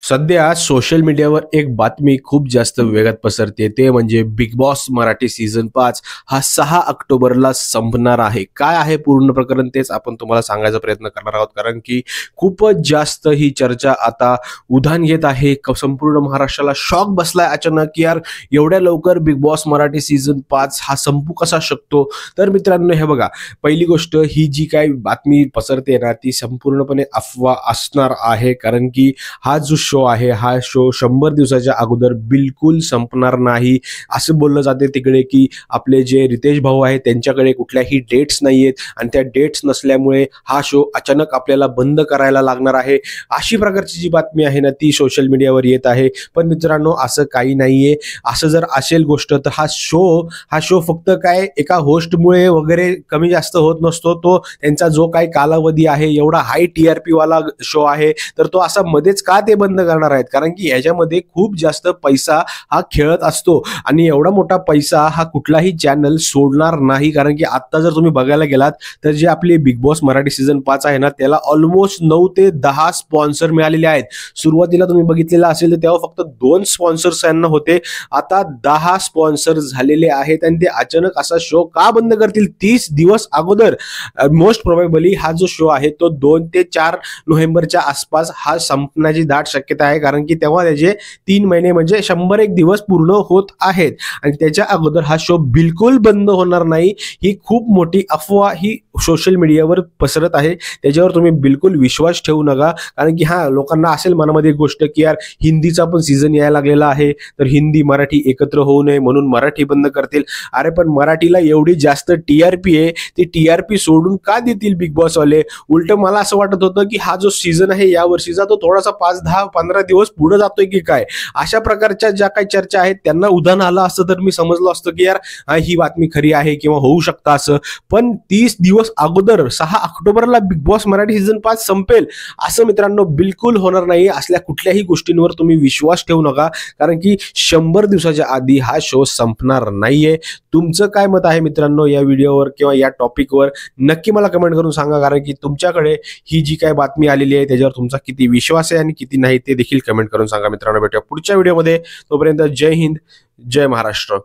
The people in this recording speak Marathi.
सध्या सोशल मीडियावर एक बातमी खूप जास्त वेगात पसरते, ते म्हणजे बिग बॉस मराठी सीझन 5 हा 6 ऑक्टोबरला संपणार आहे. काय आहे पूर्ण प्रकरण तेच आपण तुम्हाला सांगायचा प्रयत्न करणार आहोत, कारण की खूपच जास्त ही चर्चा आता उधाण घेत आहे. संपूर्ण महाराष्ट्राला शॉक बसलाय अचानक की यार एवढ्या लवकर बिग बॉस मराठी सीझन 5 हा संपू कसा शकतो. तर मित्रांनो, हे बघा, पहिली गोष्ट, ही जी काही बातमी पसरते ना ती संपूर्णपणे अफवा असणार आहे, कारण की हा जो शो आहे, हा शो 100 दिवसाच्या अगोदर बिलकुल संपणार नाही. असं बोललं जाते तिकडे की आपले जे रितेश भाऊ आहेत त्यांच्याकडे कुठल्याही डेट्स नाहीयेत आणि त्या डेट्स नसल्यामुळे हा शो अचानक आपल्याला बंद करायला लागणार आहे. अशी प्रकारची जी बातमी आहे ना ती सोशल मीडियावर येत आहे. पण मित्रांनो, असं काही नाहीये. असं जर असेल गोष्ट तर हा शो फक्त काय एका होस्टमुळे वगैरे कमी जास्त होत नसतो. तो त्यांचा जो काही कालावधी आहे, एवढा हाय TRP वाला शो आहे, तर तो असा मध्येच का ते बंद करणार आहेत, कारण की याच्यामध्ये खूप जास्त पैसा हा खेळत असतो आणि एवढा मोठा पैसा हा कुठलाही चॅनल सोडणार नाही. कारण की आता जर तुम्ही बघायला गेलात तर जे आपले बिग बॉस मराठी सीझन 5 आहे ना, त्याला ऑलमोस्ट 9 ते 10 स्पॉन्सर मिळालेले आहेत. सुरुवातीला तुम्ही बघितलेलं असेल तर तेव्हा फक्त 2 स्पॉन्सर्स यांना होते, आता 10 स्पॉन्सर झालेले आहेत. आणि ते अचानक असा शो का बंद करतील 30 दिवस अगोदर? मोस्ट प्रोबेबली हा जो शो आहे तो 2 ते 4 नोव्हेंबरच्या आसपास हा संपण्याची दाट शक्यता आहे, कारण की तेव्हा त्याचे 3 महिने म्हणजे 101 दिवस पूर्ण होत आहेत. आणि त्याच्या अगोदर हा शो बिलकुल बंद होणार नाही. ही खूप मोठी अफवा ही सोशल मीडियावर पसरत आहे, त्याच्यावर तुम्ही बिलकुल विश्वास ठेवू नका. कारण की हा लोकांना असेल मनामध्ये एक गोष्ट की यार हिंदीचा पण सीझन यायला लागलेला आहे, तर हिंदी मराठी एकत्र होऊ नये म्हणून मराठी बंद करतील. अरे पण मराठीला एवढी जास्त TRP आहे, ती TRP सोडून का देतील बिग बॉस वाले? उलट मला असं वाटत होतं की हा जो सीझन आहे या वर्षीचा तो थोडासा 5, 10, 15 दिवस पुढे जातोय की काय. अशा प्रकारच्या ज्या काही चर्चा आहेत त्यांना उधाण आलं असतं तर मी समजलो असतो की यार ही बातमी खरी आहे किंवा होऊ शकतं असं. पण 30 दिवस अगोदर 6 ऑक्टोबरला बिग बॉस मराठी सीझन 5 संपेल असं मित्रांनो बिलकुल होणार नाही. असल्या कुठल्याही गोष्टींवर तुम्ही विश्वास ठेवू नका, कारण की 100 दिवसाच्या आधी हा शो संपणार नाहीये. तुमचं काय मत आहे मित्रांनो या व्हिडिओवर किंवा या टॉपिकवर? नक्की मला कमेंट करून सांगा, कारण की तुमच्याकडे ही जी काय बातमी आलेली आहे त्याच्यावर तुमचा किती विश्वास आहे आणि किती नाही ते देखील कमेंट करून सांगा. मित्रांनो, भेटूया पुढच्या व्हिडिओमध्ये. तोपर्यंत जय हिंद, जय महाराष्ट्र.